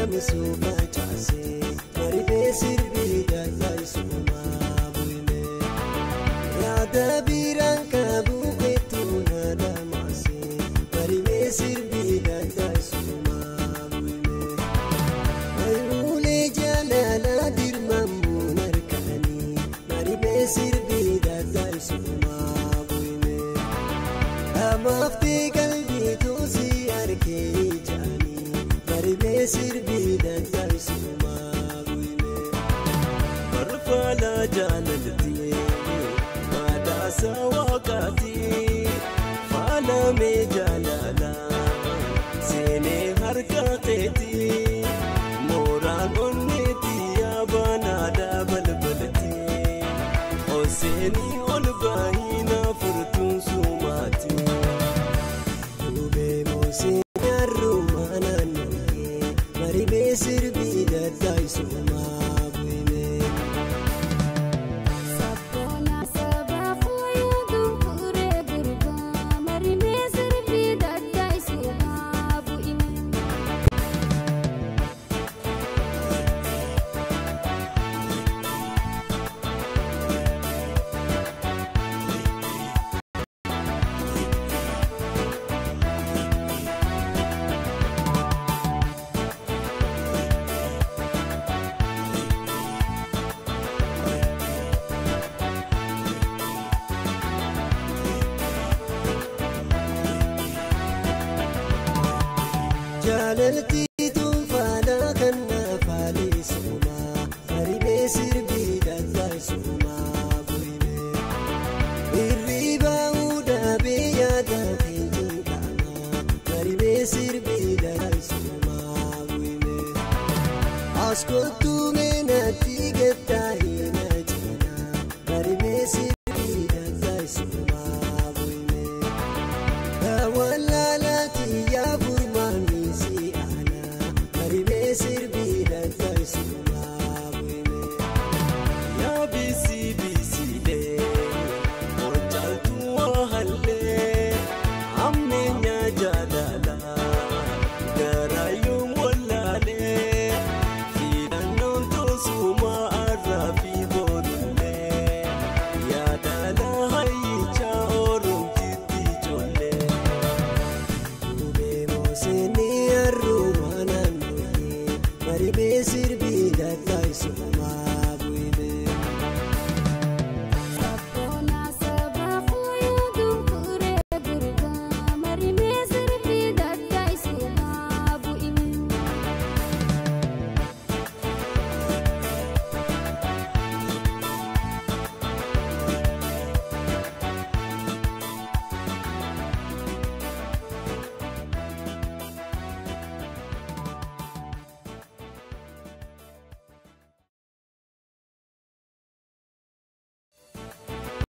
misuma chase maribe sirbi dai suma buine ya dabiran kabu etuna damase maribe sirbi dai suma buine ayule jalala dirmambu narkani maribe sirbi dai suma buine amafti qalbi tu ziyarke sirbi dai suma buine barfala jalalti mada sawaqati fala me jalala sene harkateti moran onneti abana da balbalti oseni olbahina furtun sumati ube mosi sirbi dai suma buine sapona sabafu yudu pure gurba maribe sirbi dai suma buine jalalti tun fala kanna fali suma maribe sirbi dai suma buine irriba uda be yada tinjin kana maribe sirbi dai suma buine ascoltu menati getai na jina maribe sirbi dai suma buine